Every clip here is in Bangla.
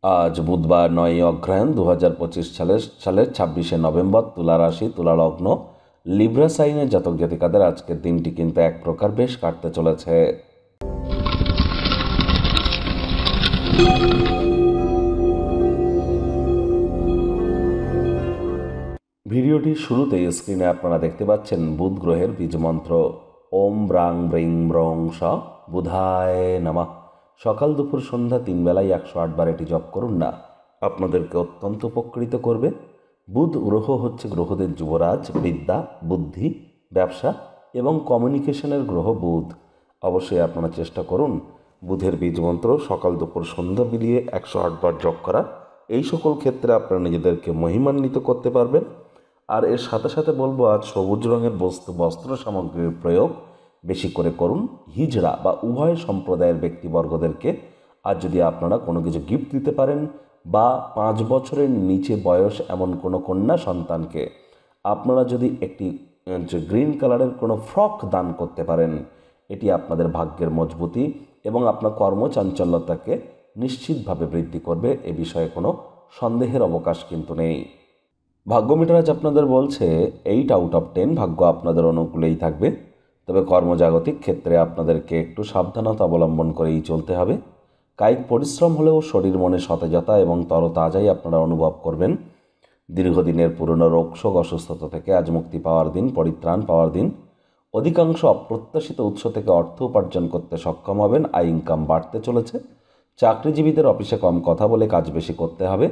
আজ বুধবার 9 অগ্রহায়ণ 2025 সালের 26শে নভেম্বর। তুলা রাশি, তুলা লগ্ন, লিব্রা সাইনের জাতক জাতিকাদের আজকের দিনটি কিন্তু এক প্রকার বেশ কাটতে চলেছে। ভিডিওটির শুরুতেই স্ক্রিনে আপনারা দেখতে পাচ্ছেন বুধ গ্রহের বীজমন্ত্র ওম ব্রাং ব্রিং ব্রং স বুধায় নমঃ। সকাল দুপুর সন্ধ্যা 3 বেলায় 108 বার এটি জপ করুন না, আপনাদেরকে অত্যন্ত উপকৃত করবে। বুধ গ্রহ হচ্ছে গ্রহদের যুবরাজ, বিদ্যা, বুদ্ধি, ব্যবসা এবং কমিউনিকেশনের গ্রহ বুধ। অবশ্যই আপনারা চেষ্টা করুন বুধের বীজমন্ত্র সকাল দুপুর সন্ধ্যা মিলিয়ে 108 বার জপ করা। এই সকল ক্ষেত্রে আপনারা নিজেদেরকে মহিমান্বিত করতে পারবেন। আর এর সাথে সাথে বলবো, আজ সবুজ রঙের বস্ত্র সামগ্রীর প্রয়োগ বেশি করে করুন। হিজড়া বা উভয় সম্প্রদায়ের ব্যক্তিবর্গদেরকে আজ যদি আপনারা কোনো কিছু গিফট দিতে পারেন, বা 5 বছরের নিচে বয়স এমন কোনো কন্যা সন্তানকে আপনারা যদি একটি গ্রিন কালারের কোনো ফ্রক দান করতে পারেন, এটি আপনাদের ভাগ্যের মজবুতি এবং আপনার কর্মচাঞ্চল্যতাকে নিশ্চিতভাবে বৃদ্ধি করবে। এ বিষয়ে কোনো সন্দেহের অবকাশ কিন্তু নেই। ভাগ্য মিটার আজ আপনাদের বলছে 8 আউট অফ 10 ভাগ্য আপনাদের অনুকূলেই থাকবে। তবে কর্মজাগতিক ক্ষেত্রে আপনাদেরকে একটু সাবধানতা অবলম্বন করেই চলতে হবে। কায়িক পরিশ্রম হলেও শরীর মনে সতেজতা এবং তরতাজাই আপনারা অনুভব করবেন। দীর্ঘদিনের পুরনো রোগশোক অসুস্থতা থেকে আজ মুক্তি পাওয়ার দিন, পরিত্রাণ পাওয়ার দিন। অধিকাংশ অপ্রত্যাশিত উৎস থেকে অর্থ উপার্জন করতে সক্ষম হবেন। আয় ইনকাম বাড়তে চলেছে। চাকরিজীবীদের অফিসে কম কথা বলে কাজ বেশি করতে হবে।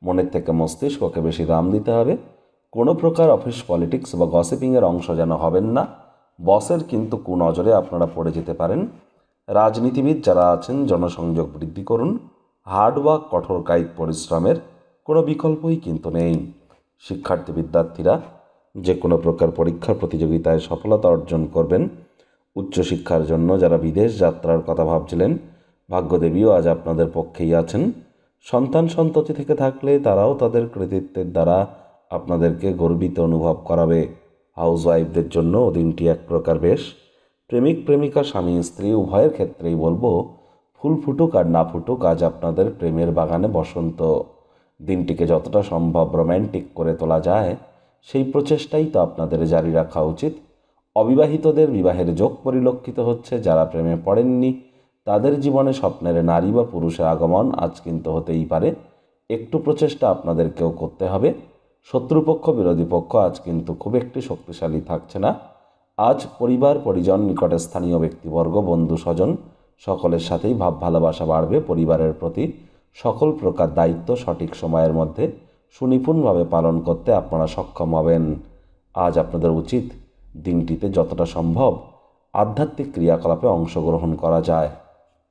মনের থেকে মস্তিষ্ককে বেশি দাম দিতে হবে। কোনো প্রকার অফিস পলিটিক্স বা গসিপিংয়ের অংশ যেন হবেন না। বসের কিন্তু কুনজরে আপনারা পড়ে যেতে পারেন। রাজনীতিবিদ যারা আছেন, জনসংযোগ বৃদ্ধি করুন। হার্ডওয়ার্ক, কঠোর কায়িক পরিশ্রমের কোনো বিকল্পই কিন্তু নেই। শিক্ষার্থী বিদ্যার্থীরা যে কোনো প্রকার পরীক্ষার প্রতিযোগিতায় সফলতা অর্জন করবেন। উচ্চশিক্ষার জন্য যারা বিদেশ যাত্রার কথা ভাবছিলেন, ভাগ্যদেবীও আজ আপনাদের পক্ষেই আছেন। সন্তান সন্ততি থেকে থাকলে তারাও তাদের কৃতিত্বের দ্বারা আপনাদেরকে গর্বিত অনুভব করাবে। হাউসওয়াইফদের জন্য দিনটি এক প্রকার বেশ। প্রেমিক প্রেমিকা, স্বামী স্ত্রী উভয়ের ক্ষেত্রেই বলবো, ফুল ফুটুক আর না ফুটুক, আজ আপনাদের প্রেমের বাগানে বসন্ত। দিনটিকে যতটা সম্ভব রোম্যান্টিক করে তোলা যায় সেই প্রচেষ্টাই তো আপনাদের জারি রাখা উচিত। অবিবাহিতদের বিবাহের যোগ পরিলক্ষিত হচ্ছে। যারা প্রেমে পড়েননি তাদের জীবনে স্বপ্নের নারী বা পুরুষের আগমন আজ কিন্তু হতেই পারে। একটু প্রচেষ্টা আপনাদেরকেও করতে হবে। শত্রুপক্ষ, বিরোধী পক্ষ আজ কিন্তু খুব একটি শক্তিশালী থাকছে না। আজ পরিবার, পরিজন, নিকটে স্থানীয় ব্যক্তিবর্গ, বন্ধু স্বজন সকলের সাথেই ভাব ভালোবাসা বাড়বে। পরিবারের প্রতি সকল প্রকার দায়িত্ব সঠিক সময়ের মধ্যে সুনিপুণভাবে পালন করতে আপনারা সক্ষম হবেন। আজ আপনাদের উচিত দিনটিতে যতটা সম্ভব আধ্যাত্মিক ক্রিয়াকলাপে অংশগ্রহণ করা যায়।